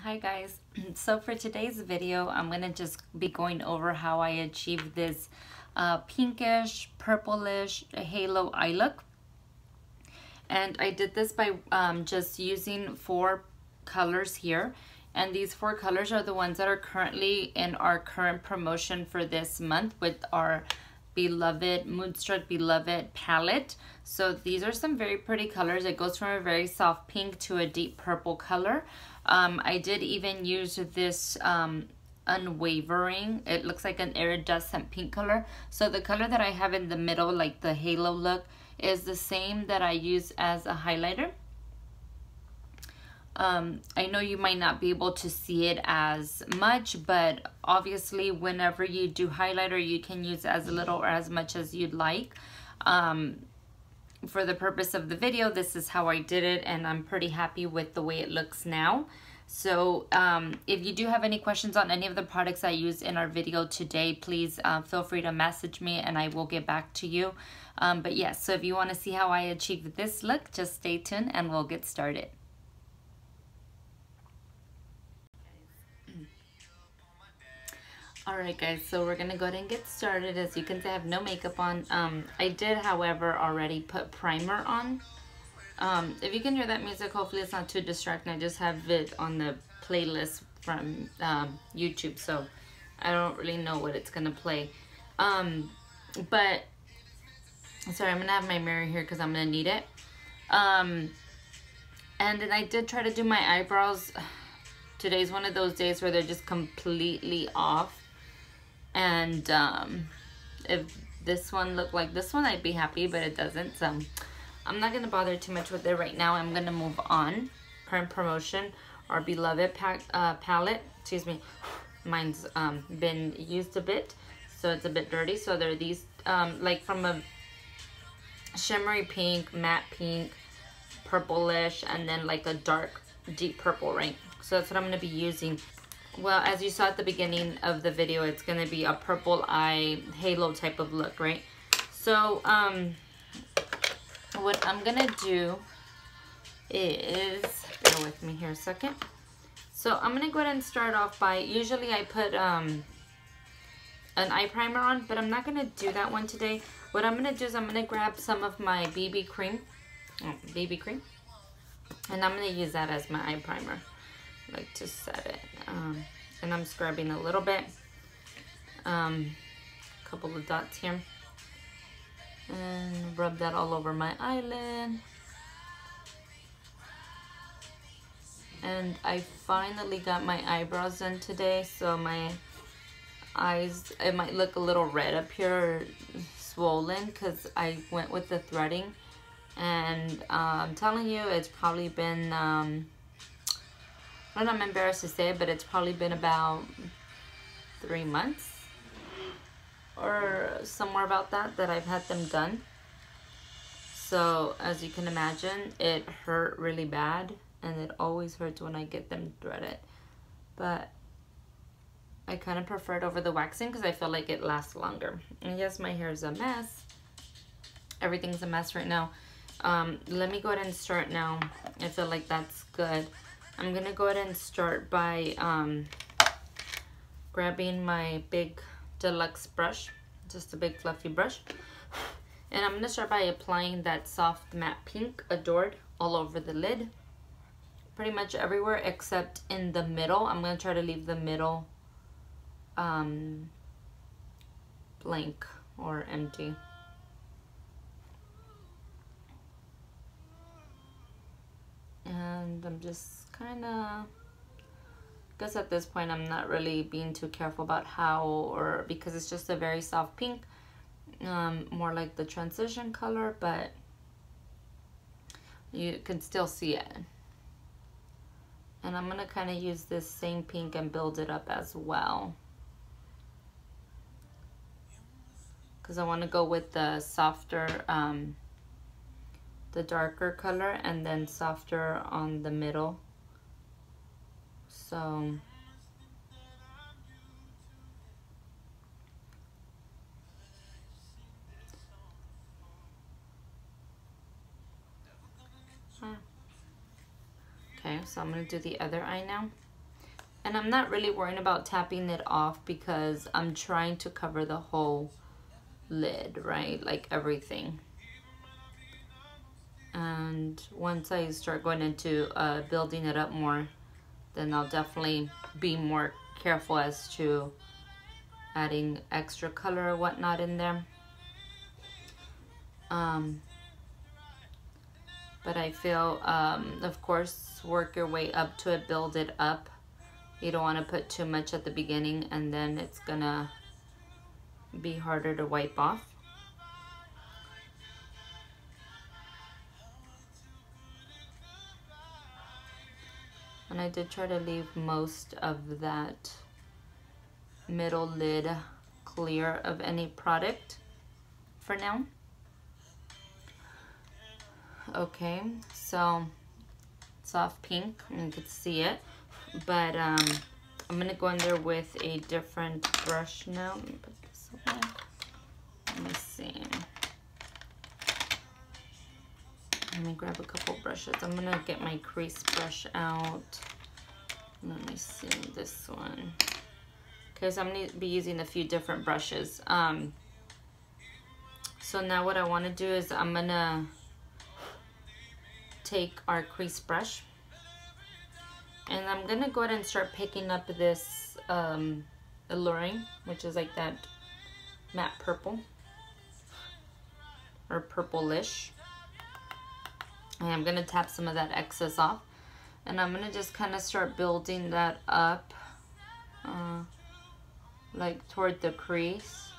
Hi guys. So for today's video, I'm gonna just be going over how I achieved this pinkish, purplish halo eye look. And I did this by just using 4 colors here. And these 4 colors are the ones that are currently in our current promotion for this month with our beloved Moonstruck Beloved palette. So these are some very pretty colors. It goes from a very soft pink to a deep purple color. I did even use this Unwavering. It looks like an iridescent pink color. So the color that I have in the middle, like the halo look, is the same that I use as a highlighter. I know you might not be able to see it as much, but obviously whenever you do highlighter, you can use as little or as much as you'd like. For the purpose of the video, this is how I did it, and I'm pretty happy with the way it looks now. So if you do have any questions on any of the products I used in our video today, please feel free to message me and I will get back to you. But yes, so if you want to see how I achieved this look, just stay tuned and we'll get started. Alright guys, so we're gonna go ahead and get started. As you can see, I have no makeup on. I did, however, already put primer on. If you can hear that music, hopefully it's not too distracting. I just have it on the playlist from YouTube, so I don't really know what it's gonna play. But sorry, I'm gonna have my mirror here because I'm gonna need it. And then I did try to do my eyebrows. Today's one of those days where they're just completely off. And if this one looked like this one, I'd be happy, but it doesn't. So I'm not going to bother too much with it right now. I'm going to move on. Current promotion, our beloved palette. Excuse me. Mine's been used a bit, so it's a bit dirty. So there are these, like from a shimmery pink, matte pink, purplish, and then like a dark, deep purple, right? So that's what I'm going to be using. Well, as you saw at the beginning of the video, it's going to be a purple eye halo type of look, right? So, what I'm going to do is, bear with me here a second. So, I'm going to go ahead and start off by, usually I put an eye primer on, but I'm not going to do that one today. What I'm going to do is I'm going to grab some of my BB cream, and I'm going to use that as my eye primer. Like to set it, and I'm scrubbing a little bit, couple of dots here, and rub that all over my eyelid. And I finally got my eyebrows done today, so my eyes, it might look a little red up here, swollen, because I went with the threading. And I'm telling you, it's probably been I'm embarrassed to say it, but it's probably been about 3 months or somewhere about that I've had them done. So as you can imagine, it hurt really bad, and it always hurts when I get them threaded. But I kind of prefer it over the waxing because I feel like it lasts longer. And yes, my hair is a mess. Everything's a mess right now. Let me go ahead and start now. I feel like that's good. I'm going to go ahead and start by grabbing my big deluxe brush, just a big fluffy brush. And I'm going to start by applying that soft matte pink Adored all over the lid. Pretty much everywhere except in the middle. I'm going to try to leave the middle blank or empty. And I'm just kind of, I guess at this point I'm not really being too careful about how, or because it's just a very soft pink, more like the transition color, but you can still see it. And I'm going to kind of use this same pink and build it up as well, because I want to go with the softer, the darker color, and then softer on the middle. So okay, so I'm going to do the other eye now. And I'm not really worrying about tapping it off because I'm trying to cover the whole lid, right? Like everything. And once I start going into building it up more, then I'll definitely be more careful as to adding extra color or whatnot in there. But I feel, of course, work your way up to it, build it up. You don't want to put too much at the beginning and then it's gonna be harder to wipe off. And I did try to leave most of that middle lid clear of any product for now. Okay, so soft pink, you can see it, but I'm gonna go in there with a different brush now. Let me put this away. Let me see. Let me grab a couple brushes. I'm gonna get my crease brush out. Let me see this one. Okay, so I'm gonna be using a few different brushes. So now what I want to do is I'm gonna take our crease brush and I'm gonna go ahead and start picking up this Alluring, which is like that matte purple or purplish. And I'm gonna tap some of that excess off and I'm gonna just kind of start building that up like toward the crease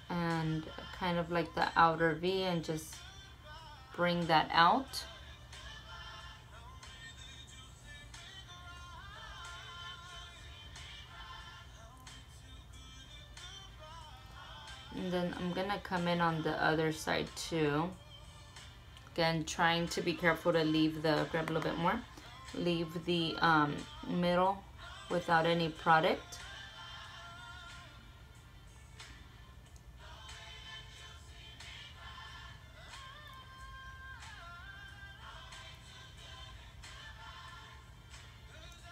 and kind of like the outer V, and just bring that out. And then I'm gonna come in on the other side too. Again, trying to be careful to leave the, grab a little bit more, leave the middle without any product.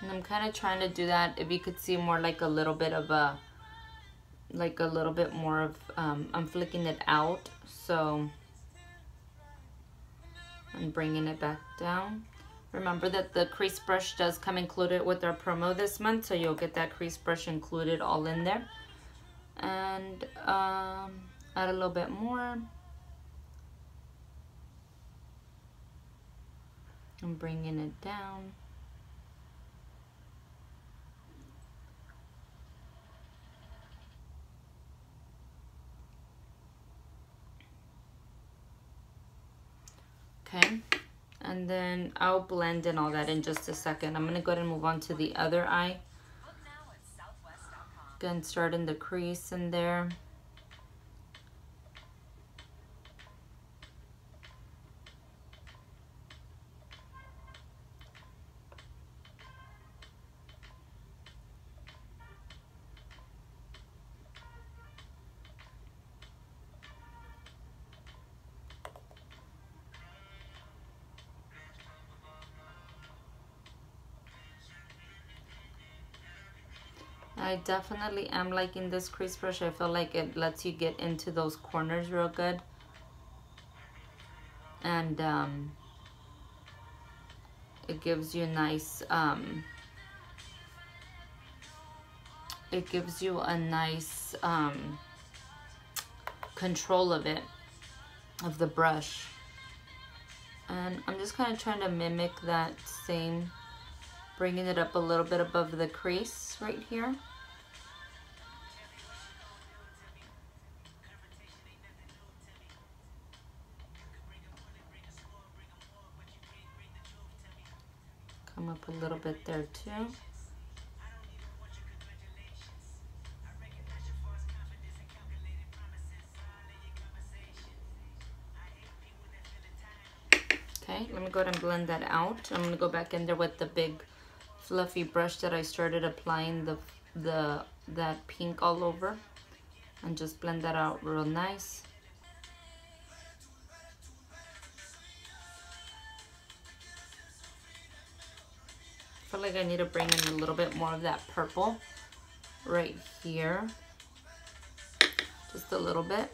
And I'm kind of trying to do that, if you could see, more like a little bit of a, like a little bit more of, I'm flicking it out, so I'm bringing it back down. Remember that the crease brush does come included with our promo this month, so you'll get that crease brush included all in there. And add a little bit more. I'm bringing it down. Okay, and then I'll blend in all that in just a second. I'm gonna go ahead and move on to the other eye. Again, start in the crease in there. I definitely am liking this crease brush. I feel like it lets you get into those corners real good. And it gives you a nice, control of it, of the brush. And I'm just kind of trying to mimic that same, bringing it up a little bit above the crease right here. Come up a little bit there too. Okay, let me go ahead and blend that out. I'm gonna go back in there with the big fluffy brush that I started applying that pink all over, and just blend that out real nice. feel like I need to bring in a little bit more of that purple right here. Just a little bit.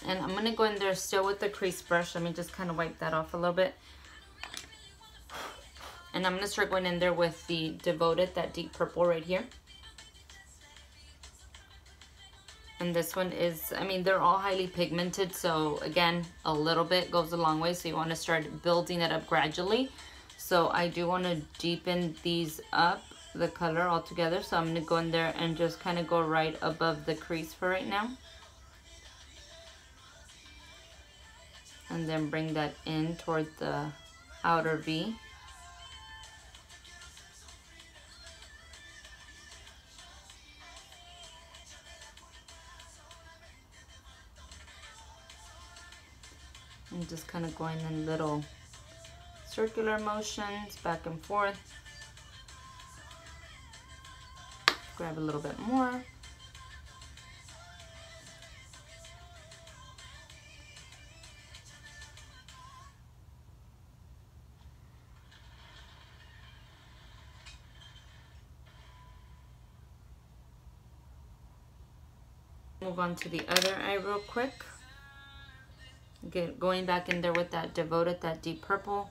And I'm going to go in there still with the crease brush. Let me just kind of wipe that off a little bit. And I'm going to start going in there with the Devoted, that deep purple right here. And this one is, I mean, they're all highly pigmented. So again, a little bit goes a long way. So you want to start building it up gradually. So I do want to deepen these up, the color altogether. So I'm going to go in there and just kind of go right above the crease for right now. And then bring that in toward the outer V. And just kind of going in little circular motions back and forth. Grab a little bit more. Move on to the other eye real quick. Going back in there with that Devoted, that deep purple,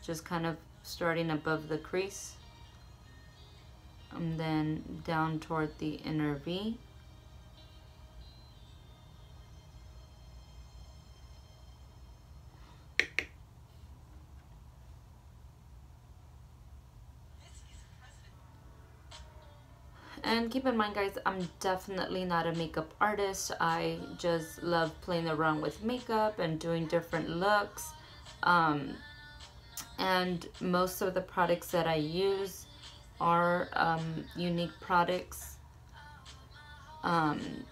just kind of starting above the crease. And then down toward the inner V. And keep in mind, guys, I'm definitely not a makeup artist. I just love playing around with makeup and doing different looks. And most of the products that I use are unique products. And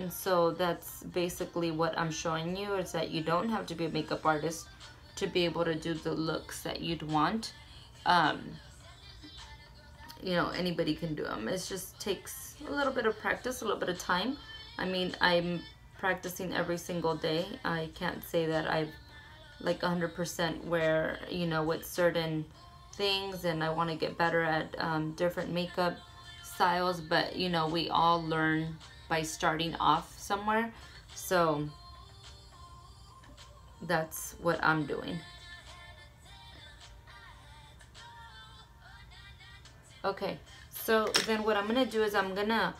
so that's basically what I'm showing you, is that you don't have to be a makeup artist to be able to do the looks that you'd want. You know, anybody can do them. It just takes a little bit of practice, a little bit of time. I mean, I'm practicing every single day. I can't say that I've like 100% where, you know, with certain things, and I want to get better at different makeup styles, but you know, we all learn by starting off somewhere. So that's what I'm doing. Okay, so then what I'm gonna do is I'm gonna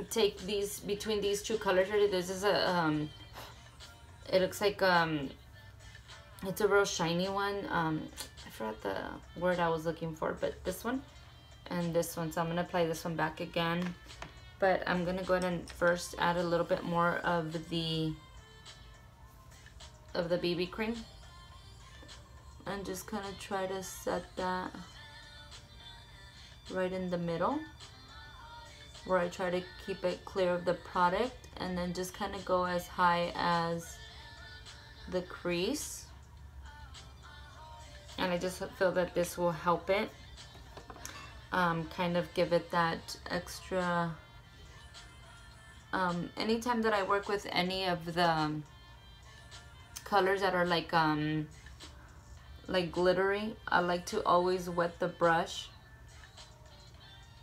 take these, between these two colors here. This is a it looks like it's a real shiny one. I forgot the word I was looking for, but this one and this one. So I'm gonna apply this one back again, but I'm gonna go ahead and first add a little bit more of the BB cream and just kind of try to set that right in the middle, where I try to keep it clear of the product, and then just kind of go as high as the crease. And I just feel that this will help it kind of give it that extra. Anytime that I work with any of the colors that are like glittery, I like to always wet the brush,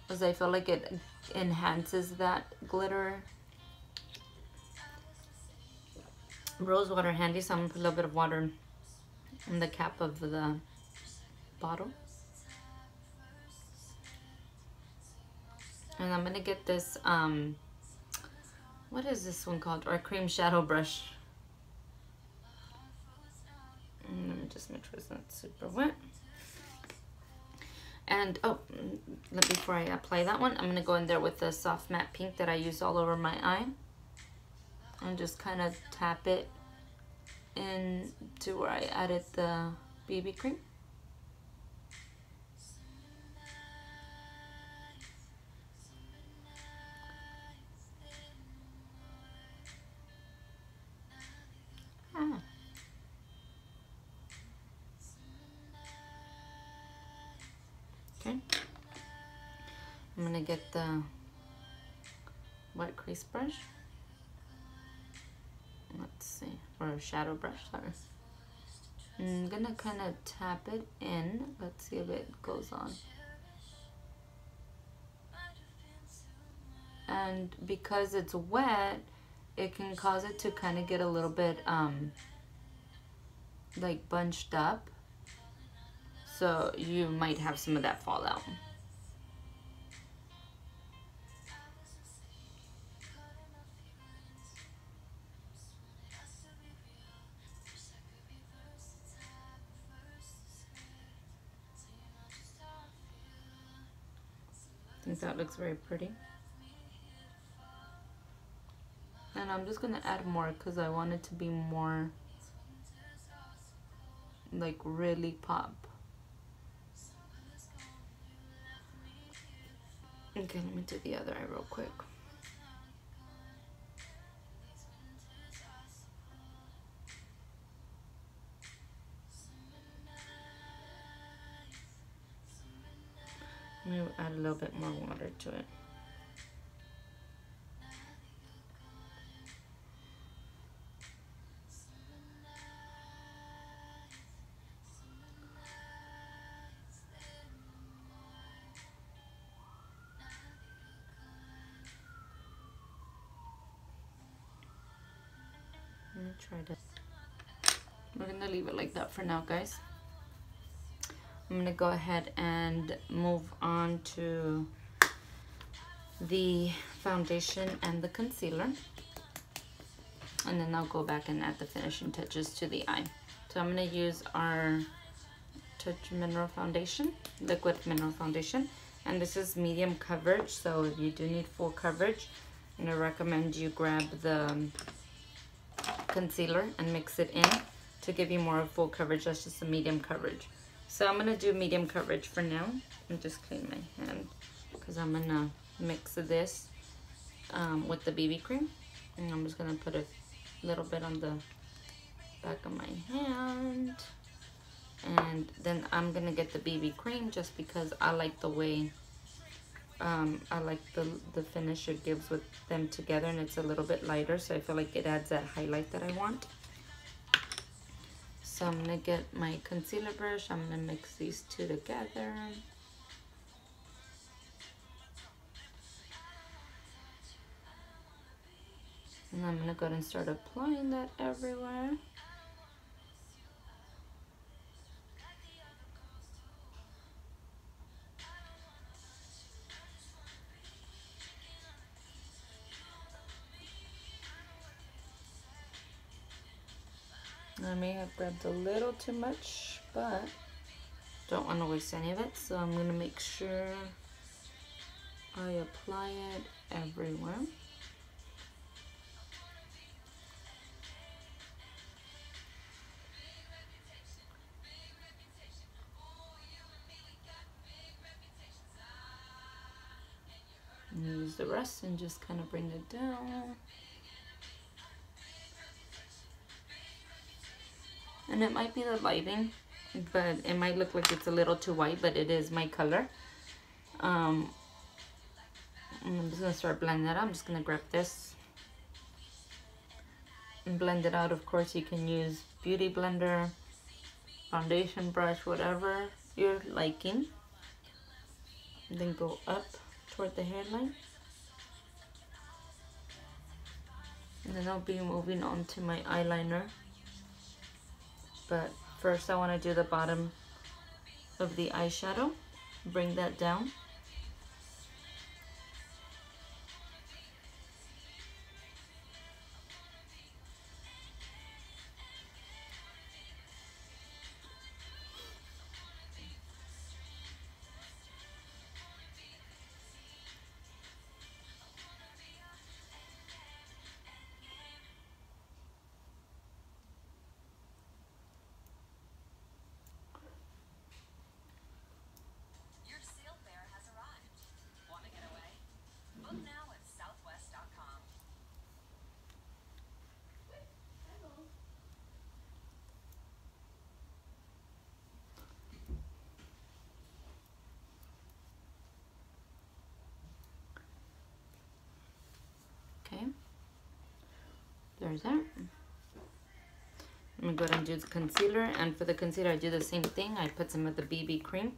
because I feel like it enhances that glitter. Rose water handy, so I'm gonna put a little bit of water in the cap of the bottle. And I'm gonna get this, what is this one called? Or a cream shadow brush. And let me just make sure it's not super wet. And oh, before I apply that one, I'm gonna go in there with the soft matte pink that I use all over my eye, and just kind of tap it in to where I added the BB cream. Okay. I'm gonna get the wet crease brush. Let's see, or a shadow brush, sorry. I'm gonna kind of tap it in. Let's see if it goes on. And because it's wet, it can cause it to kind of get a little bit like bunched up. So you might have some of that fall out. I think that looks very pretty. And I'm just gonna add more because I want it to be more like really pop. Okay, let me do the other eye real quick. Let me add a little bit more water to it. Let me try to. We're gonna leave it like that for now, guys. I'm gonna go ahead and move on to the foundation and the concealer. And then I'll go back and add the finishing touches to the eye. So I'm gonna use our Touch Mineral Foundation, Liquid Mineral Foundation. And this is medium coverage, so if you do need full coverage, I'm gonna recommend you grab the concealer and mix it in to give you more full coverage. That's just a medium coverage. So I'm gonna do medium coverage for now. And just clean my hand because I'm gonna mix this with the BB cream. And I'm just gonna put a little bit on the back of my hand. And then I'm gonna get the BB cream just because I like the way I like the finish it gives with them together, and it's a little bit lighter, so I feel like it adds that highlight that I want. So I'm gonna get my concealer brush. I'm gonna mix these two together. And I'm gonna go ahead and start applying that everywhere. I may have grabbed a little too much, but don't want to waste any of it, so I'm going to make sure I apply it everywhere. And use the rest and just kind of bring it down. And it might be the lighting, but it might look like it's a little too white, but it is my color. I'm just gonna start blending it out. I'm just gonna grab this and blend it out. Of course, you can use beauty blender, foundation brush, whatever you're liking. And then go up toward the hairline. And then I'll be moving on to my eyeliner. But first I want to do the bottom of the eyeshadow. Bring that down. There's that. I'm gonna go ahead and do the concealer, and for the concealer I do the same thing. I put some of the BB cream,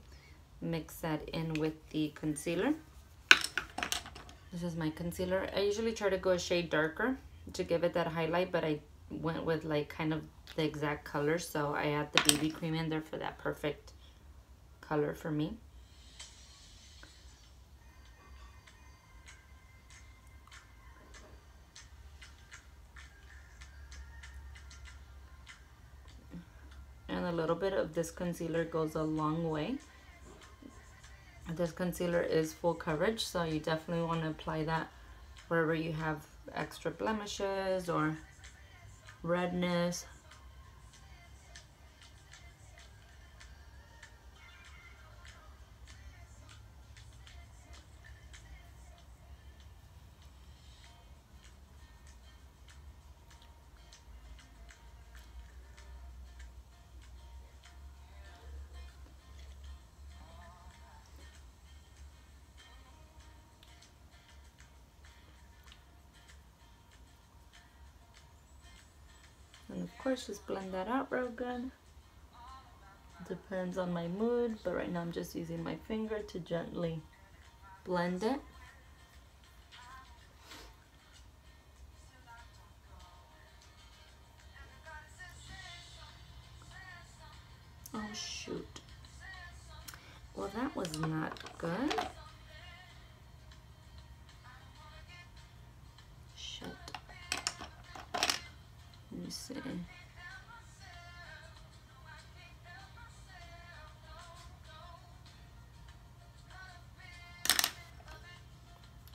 mix that in with the concealer. This is my concealer. I usually try to go a shade darker to give it that highlight, but I went with like kind of the exact color, so I add the BB cream in there for that perfect color for me. And a little bit of this concealer goes a long way. This concealer is full coverage, so you definitely want to apply that wherever you have extra blemishes or redness. And of course, just blend that out real good. Depends on my mood, but right now I'm just using my finger to gently blend it. Oh shoot. Well, that was not good. Shit. Let me see.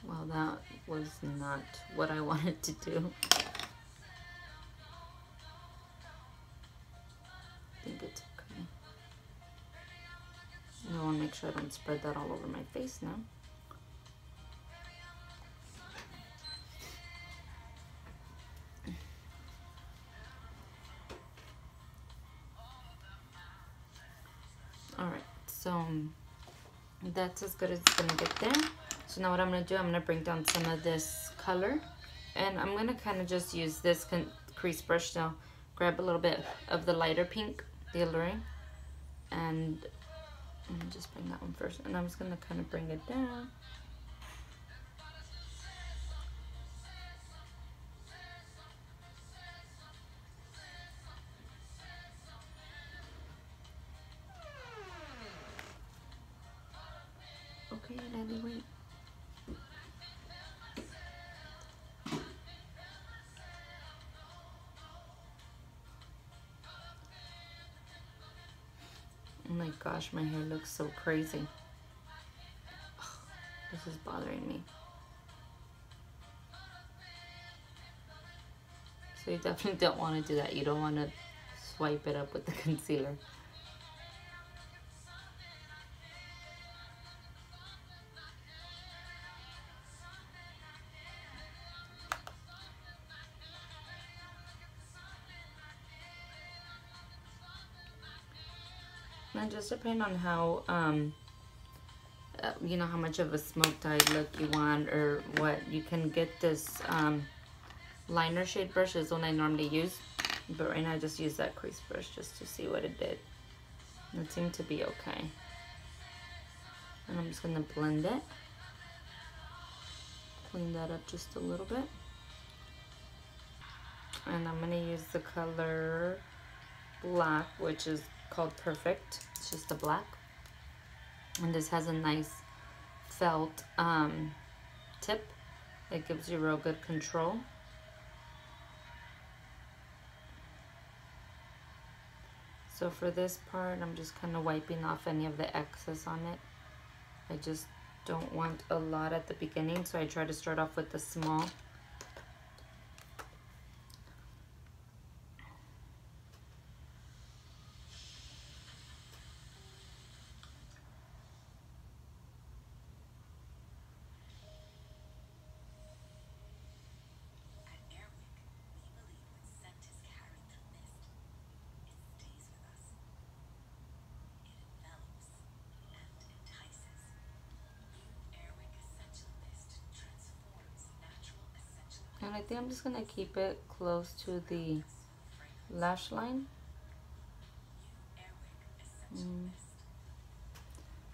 Well, that was not what I wanted to do. I think it's okay. I want to make sure I don't spread that all over my face now. Alright, so that's as good as it's going to get there. So now what I'm going to do, I'm going to bring down some of this color. And I'm going to kind of just use this crease brush to grab a little bit of the lighter pink, the Alluring. And let me just bring that one first. And I'm just going to kind of bring it down. Okay, Daddy, wait. Oh my gosh, my hair looks so crazy. Ugh, this is bothering me. So you definitely don't want to do that. You don't want to swipe it up with the concealer. And just depending on how, you know, how much of a smoke-dyed look you want or what, you can get this liner shade brush is one I normally use. But right now I just use that crease brush just to see what it did. And it seemed to be okay. And I'm just going to blend it. Clean that up just a little bit. And I'm going to use the color black, which is called Perfect. It's just a black. And this has a nice felt tip. It gives you real good control. So for this part, I'm just kind of wiping off any of the excess on it. I just don't want a lot at the beginning, so I try to start off with the small. And I think I'm just gonna keep it close to the lash line.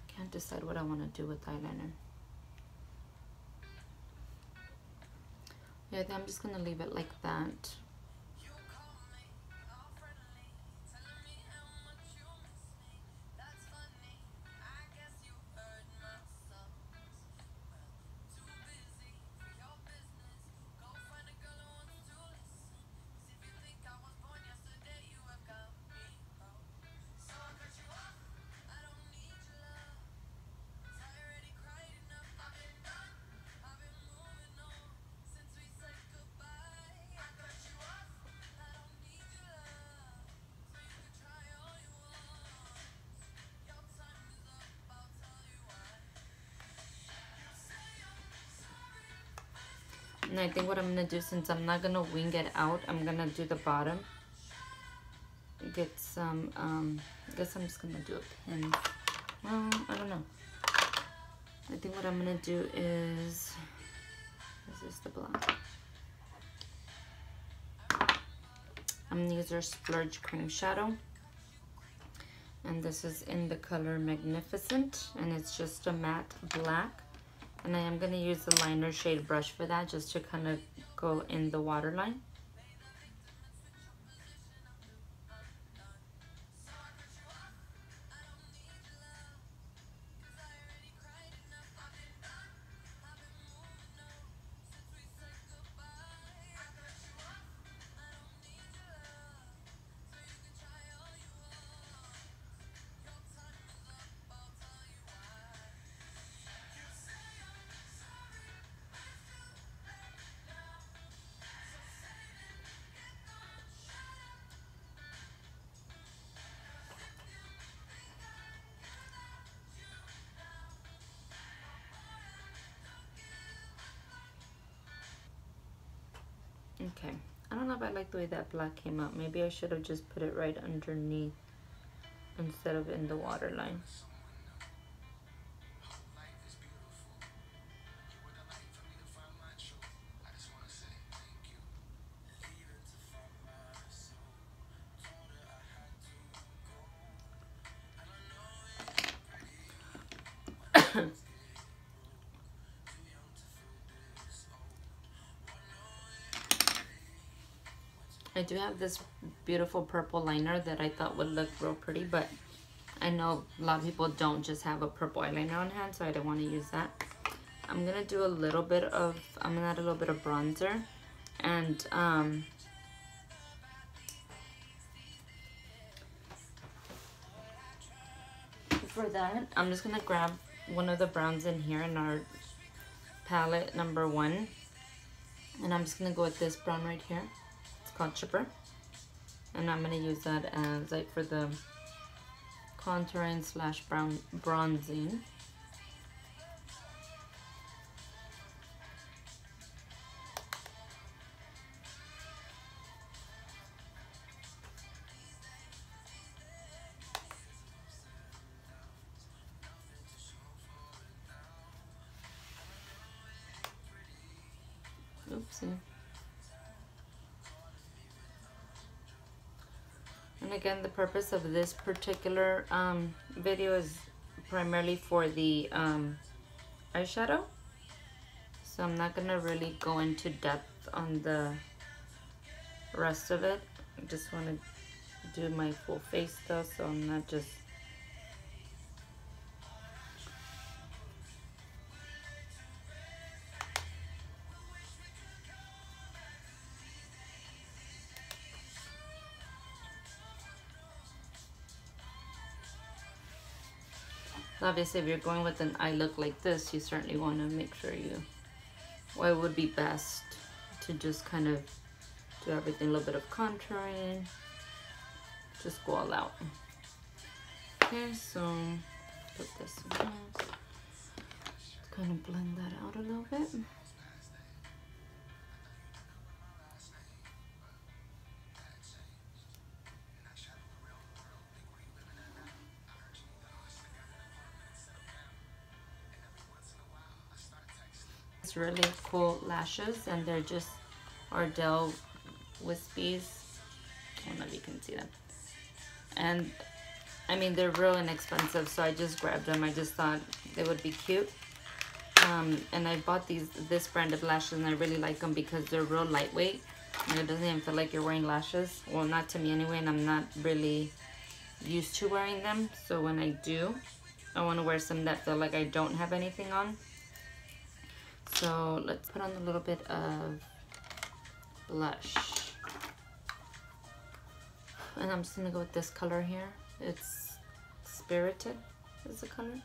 Can't decide what I want to do with eyeliner. Yeah, I think I'm just gonna leave it like that. And I think what I'm gonna do, since I'm not gonna wing it out, I'm gonna do the bottom. Get some, I guess I'm just gonna do a pin. Well, I don't know. I think what I'm gonna do is this the black? I'm gonna use our Splurge Cream Shadow. And this is in the color Magnificent, and it's just a matte black. And I am going to use the liner shade brush for that, just to kind of go in the waterline. Okay, I don't know if I like the way that black came out. Maybe I should have just put it right underneath instead of in the waterline. I do have this beautiful purple liner that I thought would look real pretty, but I know a lot of people don't just have a purple eyeliner on hand, so I don't want to use that. I'm gonna do a little bit of, I'm gonna add a little bit of bronzer, and for that, I'm just gonna grab one of the browns in here in our palette number 1, and I'm just gonna go with this brown right here. It's called Chipper, and I'm gonna use that as like for the contouring slash bronzing. Oopsie. And again, the purpose of this particular video is primarily for the eyeshadow. So I'm not gonna really go into depth on the rest of it. I just want to do my full face though, so I'm not just obviously, if you're going with an eye look like this, you certainly want to make sure you, well, it would be best to just kind of do everything, a little bit of contouring, just go all out. Okay, so put this in, kind of blend that out a little bit. Really cool lashes, and they're just Ardell Wispies. I don't know if you can see them. And I mean, they're real inexpensive, so I just grabbed them. I just thought they would be cute. And I bought this brand of lashes, and I really like them because they're real lightweight. And it doesn't even feel like you're wearing lashes. Well, not to me anyway, and I'm not really used to wearing them. So when I do, I want to wear some that feel like I don't have anything on. So let's put on a little bit of blush. And I'm just going to go with this color here. It's Spirited is the color.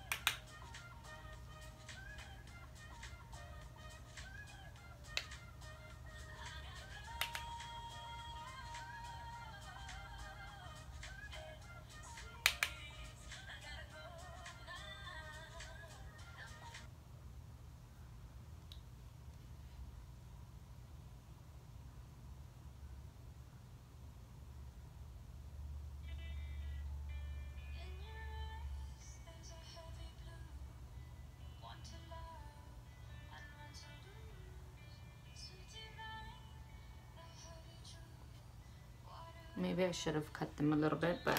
Maybe I should have cut them a little bit, but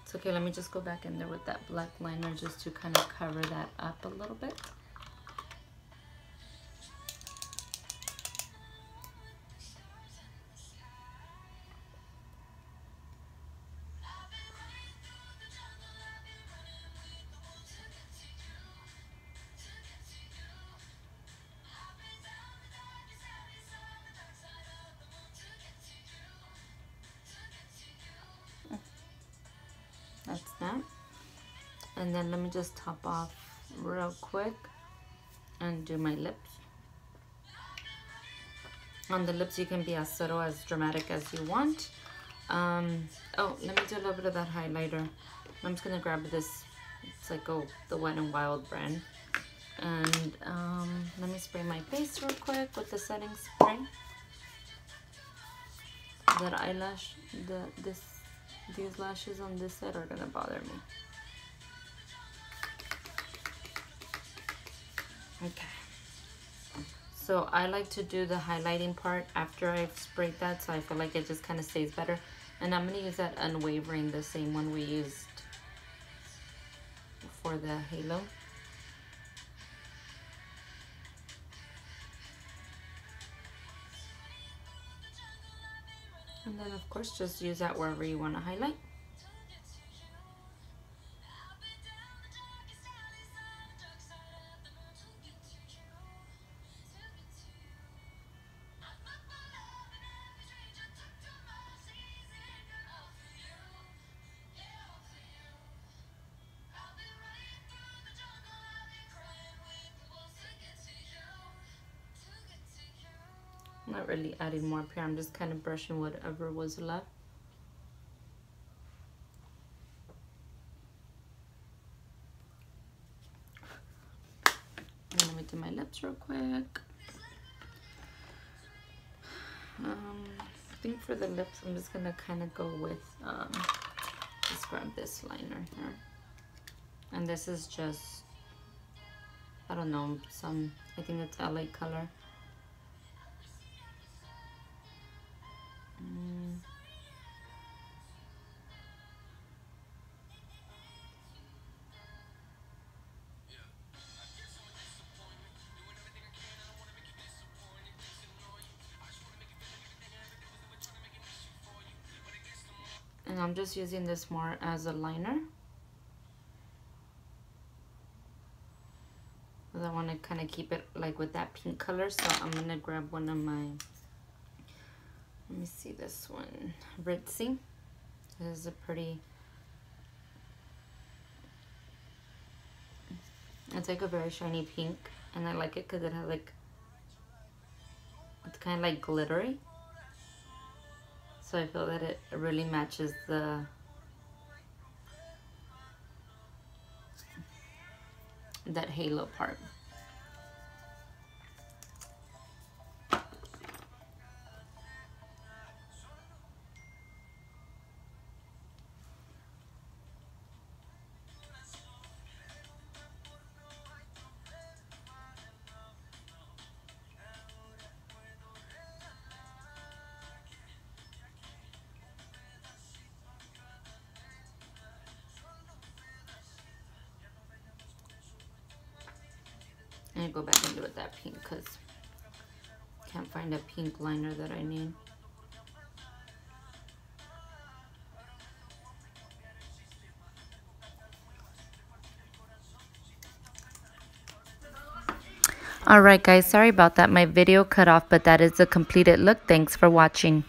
it's okay. Let me just go back in there with that black liner just to kind of cover that up a little bit. That's that. And then let me just top off real quick and do my lips. On the lips, you can be as subtle, as dramatic as you want. Oh, let me do a little bit of that highlighter. I'm just gonna grab this. It's like the Wet n Wild brand. And let me spray my face real quick with the setting spray. That eyelash, these lashes on this side are gonna bother me. Okay. So I like to do the highlighting part after I've sprayed that, so I feel like it just kind of stays better. And I'm gonna use that Unwavering, the same one we used for the halo. And then of course just use that wherever you want to highlight. I'm not really adding more up here. I'm just kind of brushing whatever was left. And let me do my lips real quick. I think for the lips, I'm just gonna kind of go with, just grab this liner here. And this is just, I don't know, I think it's LA color. And I'm just using this more as a liner. Because I want to kind of keep it like with that pink color. So I'm going to grab one of my, let me see this one, Ritzy. This is a pretty, it's like a very shiny pink. And I like it because it has like, it's kind of like glittery. So I feel that it really matches that halo part. I'm going to go back and do it that pink because I can't find a pink liner that I need. Alright guys, sorry about that. My video cut off, but that is the completed look. Thanks for watching.